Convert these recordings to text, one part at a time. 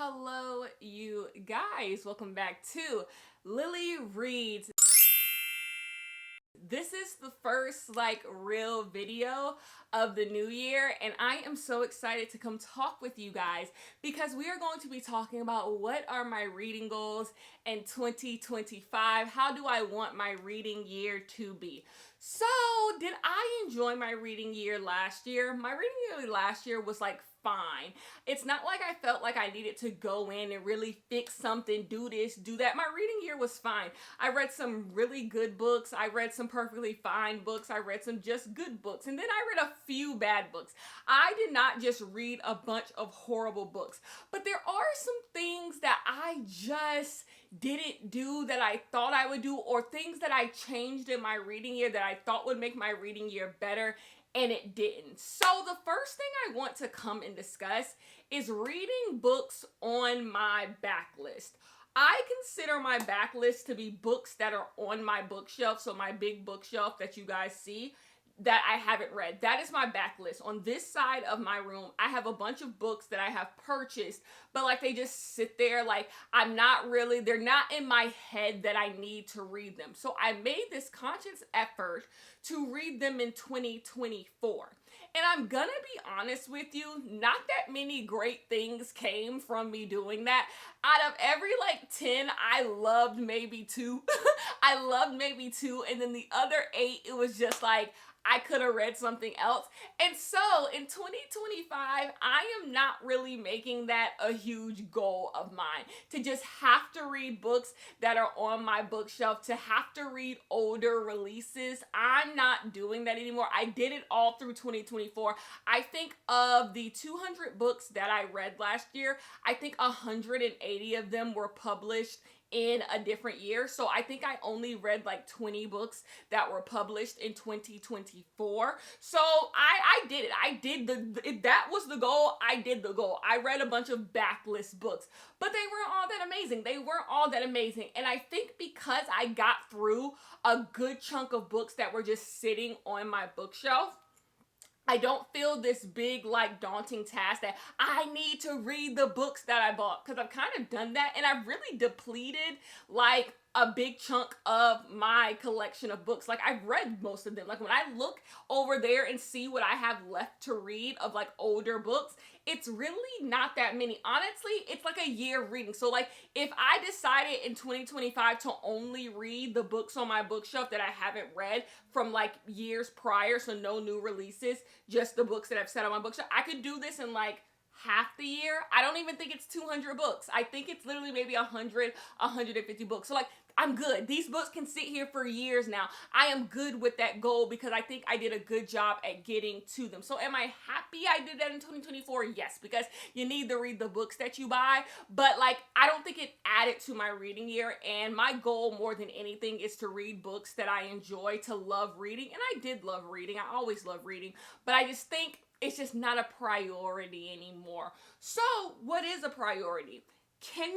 Hello, you guys. Welcome back to Lily Reads. This is the first real video of the new year, and I am so excited to come talk with you guys because we are going to be talking about what are my reading goals in 2025. How do I want my reading year to be? So, did I enjoy my reading year last year? My reading year last year was fine. It's not like I felt like I needed to go in and really fix something, do this, do that. My reading year was fine. I read some really good books. I read some perfectly fine books. I read some just good books. And then I read a few bad books. I did not just read a bunch of horrible books. But there are some things that I just didn't do that I thought I would do, or things that I changed in my reading year that I thought would make my reading year better, and it didn't. So the first thing I want to come and discuss is reading books on my backlist. I consider my backlist to be books that are on my bookshelf, so my big bookshelf that you guys see that I haven't read. That is my backlist. On this side of my room, I have a bunch of books that I have purchased, but they just sit there. They're not in my head that I need to read them. So I made this conscious effort to read them in 2024. And I'm gonna be honest with you, not that many great things came from me doing that. Out of every 10, I loved maybe 2. I loved maybe 2, and then the other 8, it was just I could have read something else. And so in 2025, I am not really making that a huge goal of mine, to just have to read books that are on my bookshelf, to have to read older releases. I'm not doing that anymore. I did it all through 2024. I think of the 200 books that I read last year, I think 180 of them were published in a different year. So I think I only read 20 books that were published in 2024. So I did it. If that was the goal, I did the goal. I read a bunch of backlist books, but they weren't all that amazing. And I think because I got through a good chunk of books that were just sitting on my bookshelf, I don't feel this big, daunting task that I need to read the books that I bought, because I've kind of done that, and I've really depleted, a big chunk of my collection of books. I've read most of them. When I look over there and see what I have left to read of, older books, it's really not that many. Honestly, it's a year of reading. So, if I decided in 2025 to only read the books on my bookshelf that I haven't read from, years prior, so no new releases, just the books that I've set on my bookshelf, I could do this in, half the year. I don't even think it's 200 books. I think it's literally maybe 100, 150 books. So I'm good. These books can sit here for years now. I am good with that goal because I think I did a good job at getting to them. So am I happy I did that in 2024? Yes, because you need to read the books that you buy. But I don't think it added to my reading year. And my goal more than anything is to read books that I enjoy, to love reading. And I did love reading. I always love reading. But I just think it's just not a priority anymore. So what is a priority? Kenya,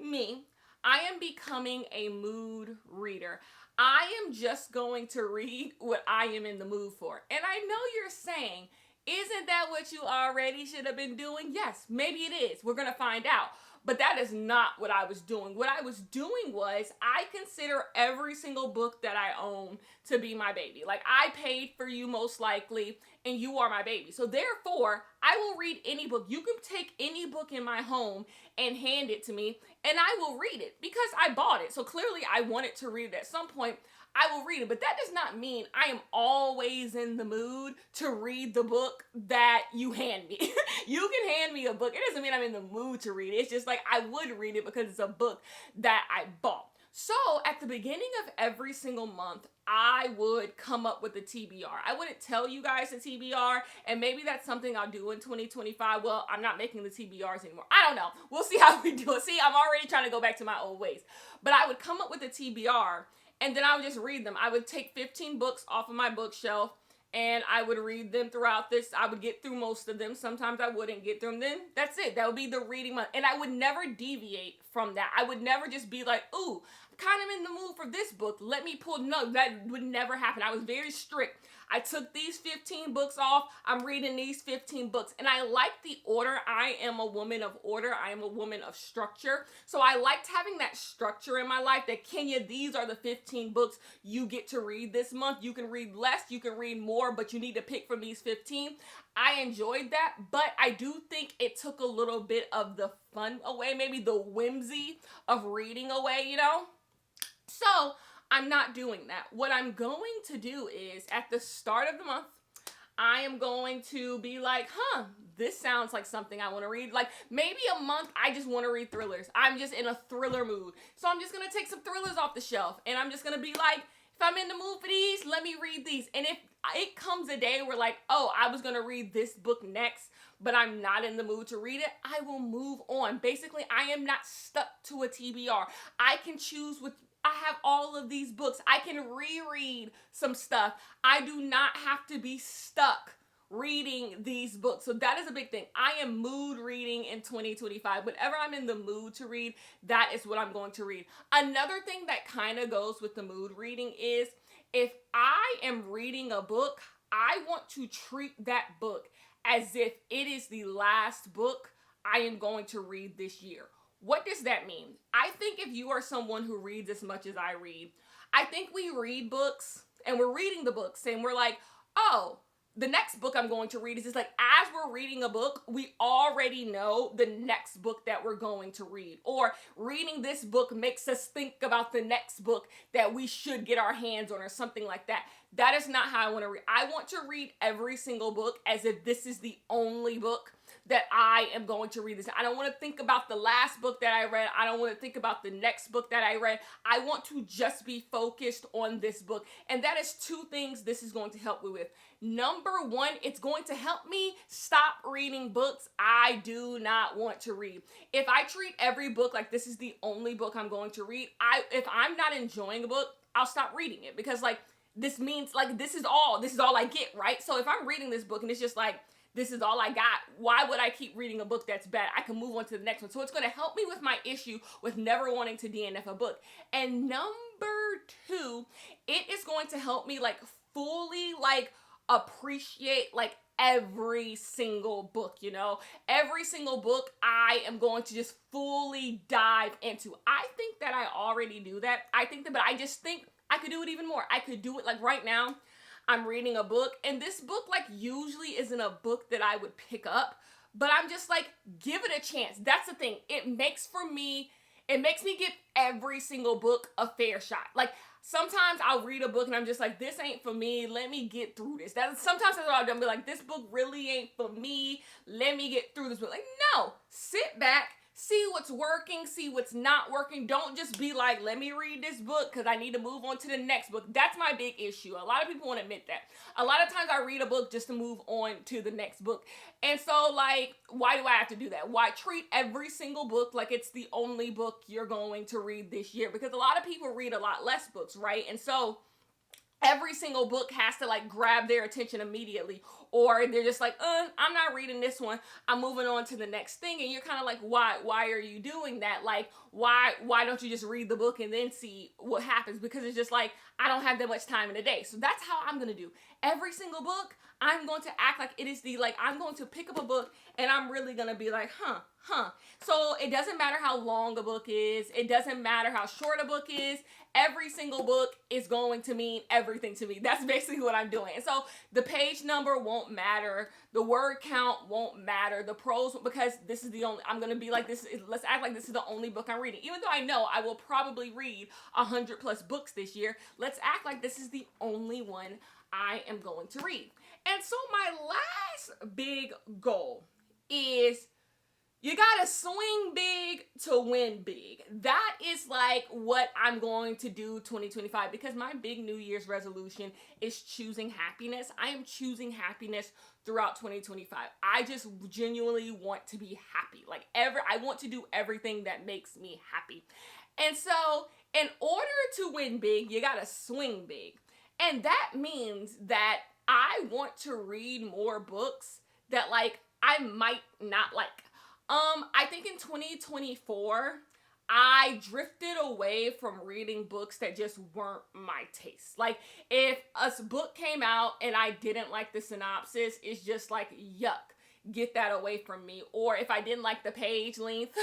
me, I am becoming a mood reader. I am just going to read what I am in the mood for. And I know you're saying, isn't that what you already should have been doing? Yes, maybe it is. We're going to find out. But that is not what I was doing. What I was doing was I consider every single book that I own to be my baby. I paid for you most likely, and you are my baby. So therefore, I will read any book. You can take any book in my home and hand it to me, and I will read it because I bought it. So clearly I wanted to read it at some point. I will read it, but that does not mean I am always in the mood to read the book that you hand me. You can hand me a book. It doesn't mean I'm in the mood to read it. It's just I would read it because it's a book that I bought. So at the beginning of every single month, I would come up with a TBR. I wouldn't tell you guys a TBR, and maybe that's something I'll do in 2025. Well, I'm not making the TBRs anymore. I don't know. We'll see how we do it. See, I'm already trying to go back to my old ways. But I would come up with a TBR, and then I would just read them. I would take 15 books off of my bookshelf, and I would read them throughout this. I would get through most of them. Sometimes I wouldn't get through them. Then that's it. That would be the reading month. And I would never deviate from that. I would never just be ooh, I'm kind of in the mood for this book. Let me pull. No, that would never happen. I was very strict. I took these 15 books off. I'm reading these 15 books. And I like the order. I am a woman of order. I am a woman of structure. So I liked having that structure in my life that, Kenya, these are the 15 books you get to read this month. You can read less, you can read more, but you need to pick from these 15. I enjoyed that, but I do think it took a little bit of the fun away, maybe the whimsy of reading away, you know? So I'm not doing that. What I'm going to do is at the start of the month, I am going to be like, this sounds like something I want to read. Like maybe a month I just want to read thrillers. I'm just in a thriller mood. So I'm just going to take some thrillers off the shelf and I'm just going to be like, if I'm in the mood for these, let me read these. And if it comes a day where like, oh, I was going to read this book next, but I'm not in the mood to read it, I will move on. Basically, I am not stuck to a TBR. I can choose I have all of these books. I can reread some stuff. I do not have to be stuck reading these books. So that is a big thing. I am mood reading in 2025. Whatever I'm in the mood to read, that is what I'm going to read. Another thing that kind of goes with the mood reading is if I am reading a book, I want to treat that book as if it is the last book I am going to read this year. What does that mean? I think if you are someone who reads as much as I read, I think we read books and we're reading the books and we're like, oh, the next book I'm going to read is just like, as we're reading a book, we already know the next book that we're going to read. Or reading this book makes us think about the next book that we should get our hands on or something like that. That is not how I want to read. I want to read every single book as if this is the only book that I am going to read this. I don't want to think about the last book that I read. I don't want to think about the next book that I read. I want to just be focused on this book. And that is two things this is going to help me with. Number one, it's going to help me stop reading books I do not want to read. If I treat every book like this is the only book I'm going to read, if I'm not enjoying a book, I'll stop reading it because like this means like this is all I get, right? So if I'm reading this book and it's just like this is all I got, why would I keep reading a book that's bad? I can move on to the next one. So it's going to help me with my issue with never wanting to DNF a book. And number two, it is going to help me like fully like appreciate like every single book, you know? Every single book I am going to just fully dive into. I think that I already do that. But I just think I could do it even more. I could do it like right now. I'm reading a book, and this book like usually isn't a book that I would pick up, but I'm just like, give it a chance. That's the thing. It makes me give every single book a fair shot. Like sometimes I'll read a book and I'm just like, this ain't for me. Let me get through this. Sometimes that's what I'll do. I'll be like, this book really ain't for me. Let me get through this book. Like, no, sit back. See what's working, see what's not working. Don't just be like, let me read this book because I need to move on to the next book. That's my big issue. A lot of people won't admit that. A lot of times I read a book just to move on to the next book. And so like, why do I have to do that? Why treat every single book like it's the only book you're going to read this year? Because a lot of people read a lot less books, right? And so every single book has to like grab their attention immediately, or they're just like, I'm not reading this one. I'm moving on to the next thing. And you're kind of like, why are you doing that? Like, why don't you just read the book and then see what happens? Because it's just like, I don't have that much time in a day. So that's how I'm going to do every single book. I'm going to act like it is I'm going to pick up a book and I'm really going to be like, So it doesn't matter how long a book is. It doesn't matter how short a book is. Every single book is going to mean everything to me. That's basically what I'm doing. And so the page number won't matter. The word count won't matter. The prose, because this is the only, I'm going to be like this. Let's act like this is the only book I'm reading. Even though I know I will probably read 100+ books this year, let's act like this is the only one I am going to read. And so my last big goal is you gotta swing big to win big. That is like what I'm going to do 2025, because my big New Year's resolution is choosing happiness. I am choosing happiness throughout 2025. I just genuinely want to be happy. I want to do everything that makes me happy. And so in order to win big, you gotta swing big. And that means that I want to read more books that I might not like. I think in 2024, I drifted away from reading books that just weren't my taste. Like, if a book came out and I didn't like the synopsis, it's just like, yuck, get that away from me. Or if I didn't like the page length,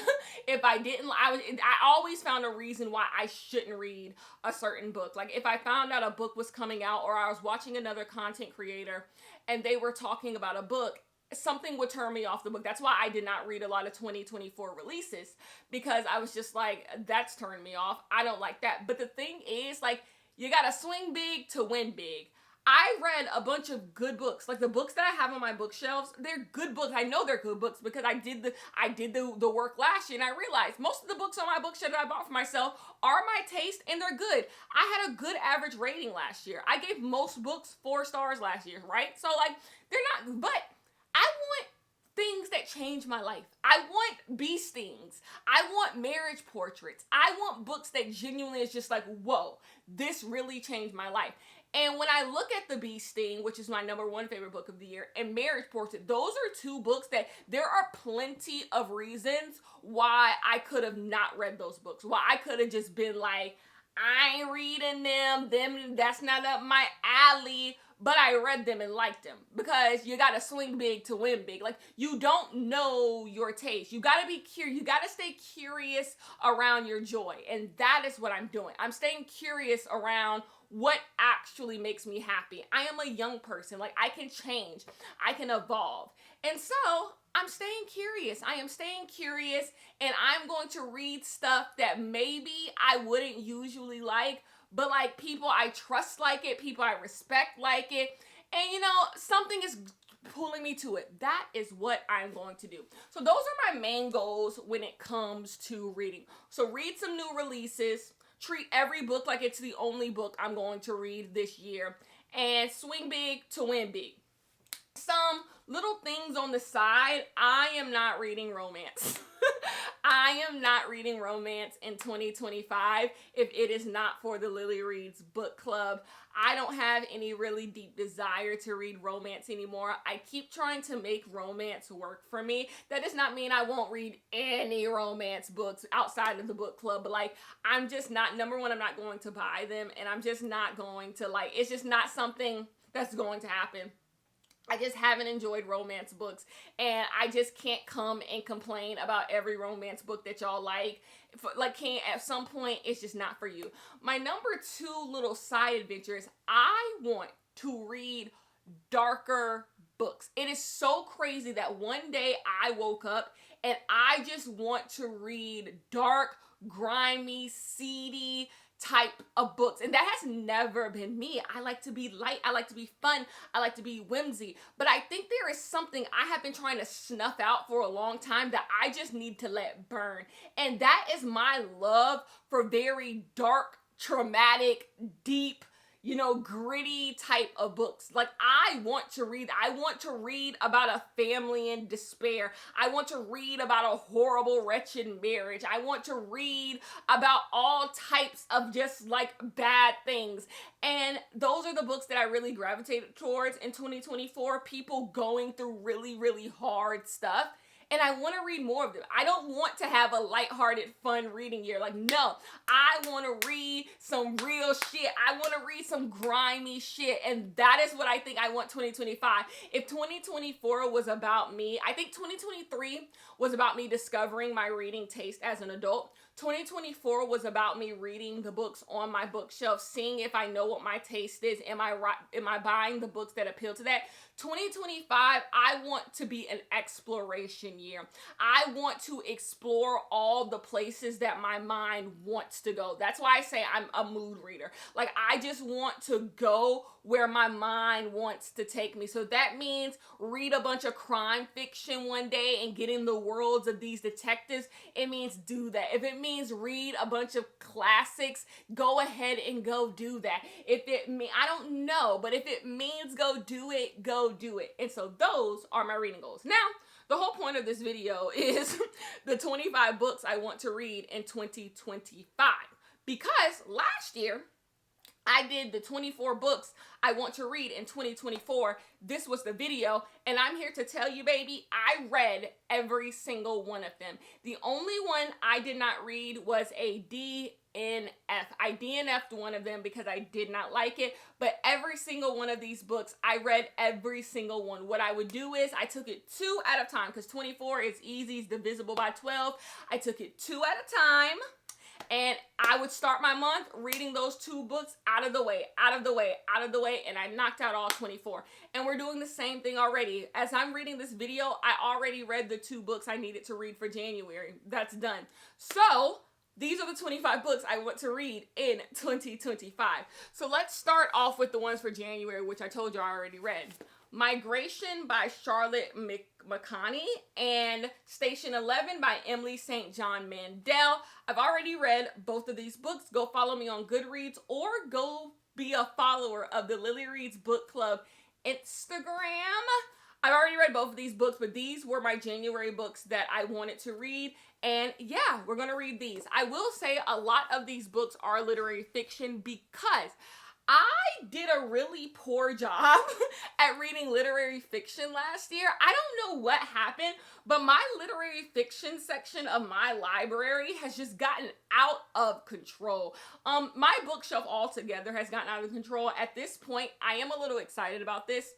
if I didn't, I always found a reason why I shouldn't read a certain book. Like, if I found out a book was coming out, or I was watching another content creator and they were talking about a book, something would turn me off the book. That's why I did not read a lot of 2024 releases, because I was just like, that's turned me off. I don't like that. But the thing is, like, you gotta swing big to win big. I read a bunch of good books. Like, the books that I have on my bookshelves, they're good books. I know they're good books because I did the work last year, and I realized most of the books on my bookshelf that I bought for myself are my taste, and they're good. I had a good average rating last year. I gave most books 4 stars last year, right? So, like, they're not, but I want things that change my life. I want bee stings. I want marriage portraits. I want books that genuinely is just like, whoa, this really changed my life. And when I look at The Bee Sting, which is my #1 favorite book of the year, and Marriage Portrait, those are 2 books that there are plenty of reasons why I could have not read those books. Why I could have just been like, I ain't reading them, that's not up my alley. But I read them and liked them, because you gotta swing big to win big. Like, you don't know your taste. You gotta be curious. You gotta stay curious around your joy. And that is what I'm doing. I'm staying curious around what actually makes me happy. I am a young person. Like, I can change. I can evolve. And so I'm staying curious. I am staying curious, and I'm going to read stuff that maybe I wouldn't usually like, but like people I trust like it, people I respect like it, and you know, something is pulling me to it. That is what I'm going to do. So those are my main goals when it comes to reading. So read some new releases, treat every book like it's the only book I'm going to read this year, and swing big to win big. Some little things on the side, I am not reading romance. I am not reading romance in 2025 if it is not for the Lily Reads book club. I don't have any really deep desire to read romance anymore. I keep trying to make romance work for me. That does not mean I won't read any romance books outside of the book club, but like, I'm just not, #1, I'm not going to buy them, and I'm just not going to, like, it's just not something that's going to happen. I just haven't enjoyed romance books, and I just can't come and complain about every romance book that y'all like. At some point, it's just not for you. My #2 little side adventure is I want to read darker books. It is so crazy that one day I woke up and I just want to read dark, grimy, seedy type of books, and that has never been me. I like to be light, I like to be fun, I like to be whimsy, but I think there is something I have been trying to snuff out for a long time that I just need to let burn, and that is my love for very dark, traumatic, deep, you know, gritty type of books. Like, I want to read about a family in despair. I want to read about a horrible, wretched marriage. I want to read about all types of just like bad things. And those are the books that I really gravitated towards in 2024. People going through really, really hard stuff. And I want to read more of them. I don't want to have a lighthearted, fun reading year. Like, no, I want to read some real shit. I want to read some grimy shit. And that is what I think I want 2025. If 2024 was about me, I think 2023 was about me discovering my reading taste as an adult. 2024 was about me reading the books on my bookshelf, seeing if I know what my taste is. Am I buying the books that appeal to that? 2025, I want to be an exploration year. I want to explore all the places that my mind wants to go. That's why I say I'm a mood reader. Like, I just want to go where my mind wants to take me. So that means read a bunch of crime fiction one day and get in the worlds of these detectives. It means do that. If it means read a bunch of classics, go ahead and go do that. I don't know, but if it means go do it, go do it. And so those are my reading goals. Now, the whole point of this video is the 25 books I want to read in 2025. Because last year, I did the 24 books I want to read in 2024. This was the video, and I'm here to tell you, baby, I read every single one of them. The only one I did not read was a DNF. I DNF'd one of them because I did not like it, but every single one of these books, I read every single one. What I would do is I took it 2 at a time, because 24 is easy, it's divisible by 12. I took it 2 at a time. And I would start my month reading those 2 books out of the way, and I knocked out all 24. And we're doing the same thing already. As I'm reading this video, I already read the 2 books I needed to read for January. That's done. So these are the 25 books I want to read in 2025. So let's start off with the ones for January, which I told you I already read. Migration by Charlotte McConney and Station 11 by Emily St. John Mandel. I've already read both of these books. Go follow me on Goodreads or go be a follower of the Lily Reads Book Club Instagram. I've already read both of these books, but these were my January books that I wanted to read. And yeah, we're going to read these. I will say a lot of these books are literary fiction because I did a really poor job at reading literary fiction last year. I don't know what happened, but my literary fiction section of my library has just gotten out of control. My bookshelf altogether has gotten out of control. At this point, I am a little excited about this.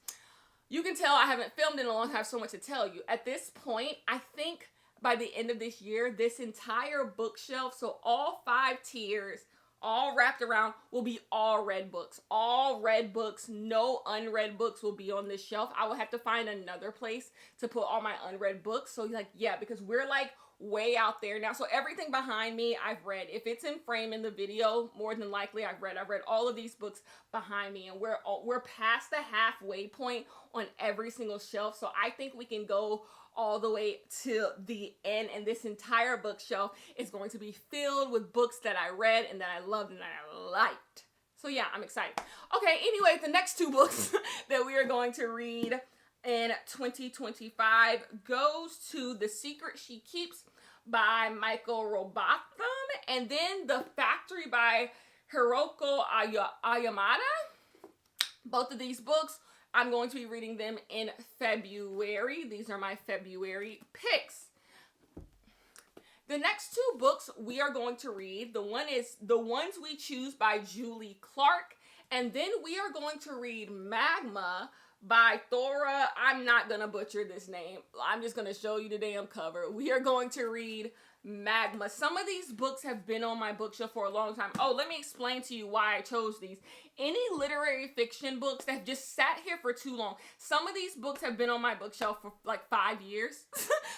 You can tell I haven't filmed in a long time, I have so much to tell you. At this point, I think by the end of this year, this entire bookshelf, so all 5 tiers, all wrapped around, will be all read books. All read books, no unread books will be on this shelf. I will have to find another place to put all my unread books. So like, yeah, because we're like way out there now. So everything behind me, I've read. If it's in frame in the video, more than likely I've read. I've read all of these books behind me, and we're past the halfway point on every single shelf. So I think we can go all the way to the end, and this entire bookshelf is going to be filled with books that I read and that I loved and that I liked. So yeah, I'm excited. Okay, anyway, the next 2 books that we are going to read in 2025 goes to The Secret She Keeps by Michael Robotham, and then The Factory by Hiroko Ayamada. Both of these books, I'm going to be reading them in February. These are my February picks. The next 2 books we are going to read, the one is The Ones We Choose by Julie Clark, and then we are going to read Magma by Thora. I'm not going to butcher this name. I'm just going to show you the damn cover. We are going to read Magma. Some of these books have been on my bookshelf for a long time. Oh, let me explain to you why I chose these. Any literary fiction books that have just sat here for too long. Some of these books have been on my bookshelf for like 5 years.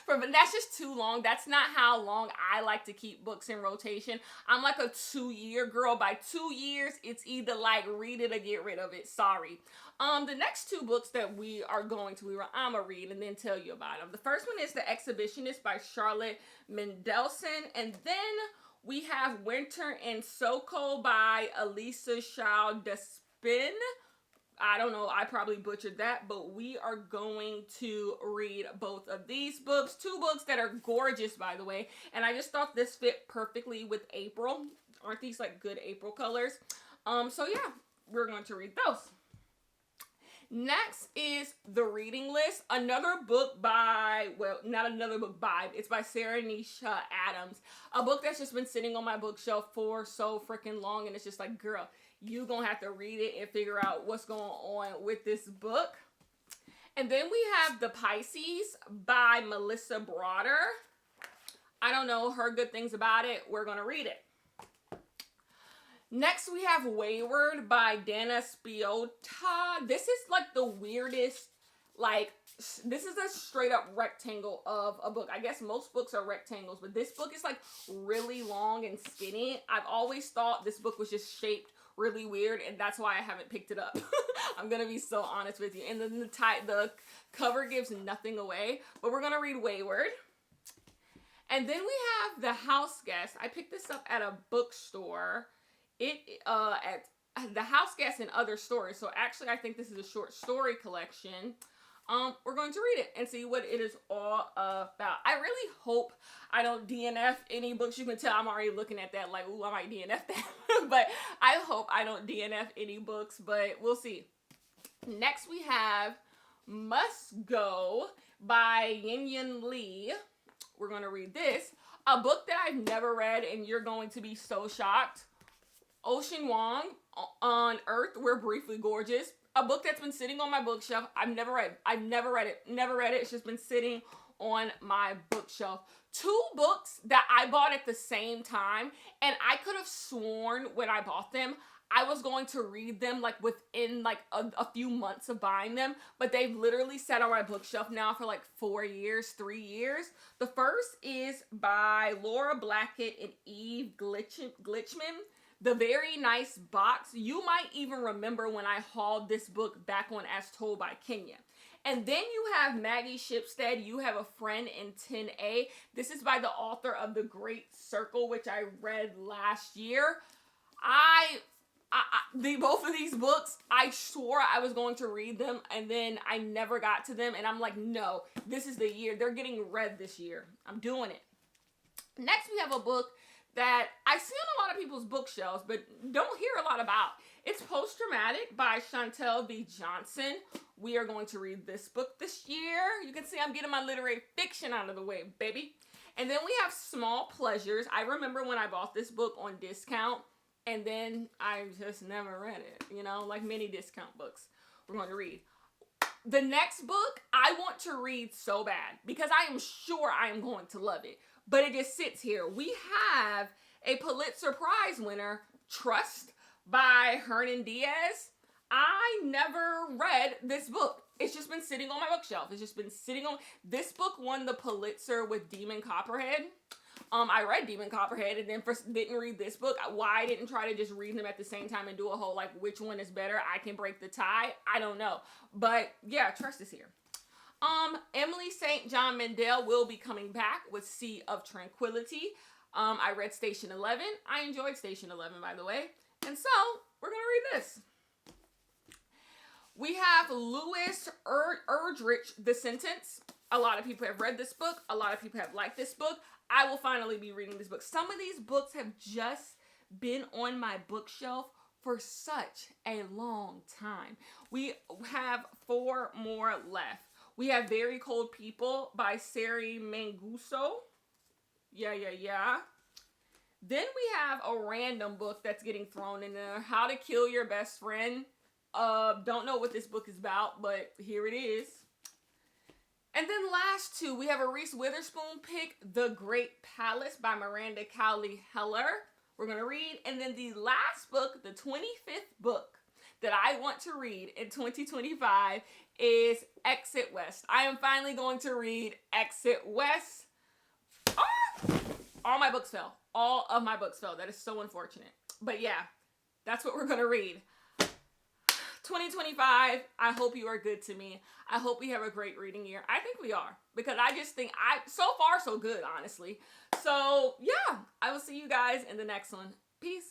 But that's just too long. That's not how long I like to keep books in rotation. I'm like a 2-year girl. By 2 years, it's either like read it or get rid of it. Sorry. The next 2 books that I'm going to read and then tell you about them. The first one is The Exhibitionist by Charlotte Mendelson, and then we have Winter in Soko by Elisa Shaw Despin. I don't know, I probably butchered that, but we are going to read both of these books. 2 books that are gorgeous, by the way, and I just thought this fit perfectly with April. Aren't these like good April colors? So yeah, we're going to read those. Next is The Reading List, another book by, well, not another book by, it's by Sarah Nisha Adams. A book that's just been sitting on my bookshelf for so freaking long, and it's just like, girl, you gonna have to read it and figure out what's going on with this book. And then we have The Pisces by Melissa Broader. I don't know, heard good things about it. We're gonna read it. Next, we have Wayward by Dana Spiotta. This is like the weirdest, like, this is a straight up rectangle of a book. I guess most books are rectangles, but this book is like really long and skinny. I've always thought this book was just shaped really weird, and that's why I haven't picked it up. I'm gonna be so honest with you. And then the cover gives nothing away, but we're gonna read Wayward. And then we have The House Guest. I picked this up at a bookstore. At The House Guest and Other Stories. So actually, I think this is a short story collection. we're going to read it and see what it is all about. I really hope I don't DNF any books. You can tell I'm already looking at that like, ooh, I might DNF that. But I hope I don't DNF any books, but we'll see. Next we have Must Go by Yin Lee. We're going to read this. A book that I've never read, and you're going to be so shocked. Ocean Vuong, On Earth, We're Briefly Gorgeous. A book that's been sitting on my bookshelf. I've never read it. It's just been sitting on my bookshelf. 2 books that I bought at the same time, and I could have sworn when I bought them, I was going to read them like within like a few months of buying them, but they've literally sat on my bookshelf now for like 3 years. The first is by Laura Blackett and Eve Glitchman. The Very Nice Box. You might even remember when I hauled this book back on As Told by Kenya. And then you have Maggie Shipstead, You Have a Friend in 10A. This is by the author of The Great Circle, which I read last year. Both of these books, I swore I was going to read them, and then I never got to them, and I'm like, no, this is the year. They're getting read this year. I'm doing it. Next, we have a book that I see on a lot of people's bookshelves, but don't hear a lot about. It's Post-Traumatic by Chantel V. Johnson. We are going to read this book this year. You can see I'm getting my literary fiction out of the way, baby. And then we have Small Pleasures. I remember when I bought this book on discount, and then I just never read it, you know, like many discount books we're going to read. The next book I want to read so bad because I am sure I am going to love it, but it just sits here. We have a Pulitzer Prize winner, Trust by Hernan Diaz. I never read this book. It's just been sitting on my bookshelf. This book won the Pulitzer with Demon Copperhead. I read Demon Copperhead and then didn't read this book. Why I didn't try to just read them at the same time and do a whole like which one is better, I can break the tie, I don't know. But yeah, Trust is here. Emily St. John Mandel will be coming back with Sea of Tranquility. I read Station 11. I enjoyed Station 11, by the way. And so, we're going to read this. We have Louis Erdrich, The Sentence. A lot of people have read this book. A lot of people have liked this book. I will finally be reading this book. Some of these books have just been on my bookshelf for such a long time. We have 4 more left. We have Very Cold People by Sari Manguso. Yeah. Then we have a random book that's getting thrown in there. How to Kill Your Best Friend. Don't know what this book is about, but here it is. And then last 2, we have a Reese Witherspoon pick, The Great Palace by Miranda Cowley Heller. We're going to read. And then the last book, the 25th book that I want to read in 2025 is Exit West. I am finally going to read Exit West. All my books fell. All of my books fell. That is so unfortunate. But yeah, that's what we're going to read. 2025, I hope you are good to me. I hope we have a great reading year. I think we are. Because I just think so far so good, honestly. So yeah, I will see you guys in the next one. Peace.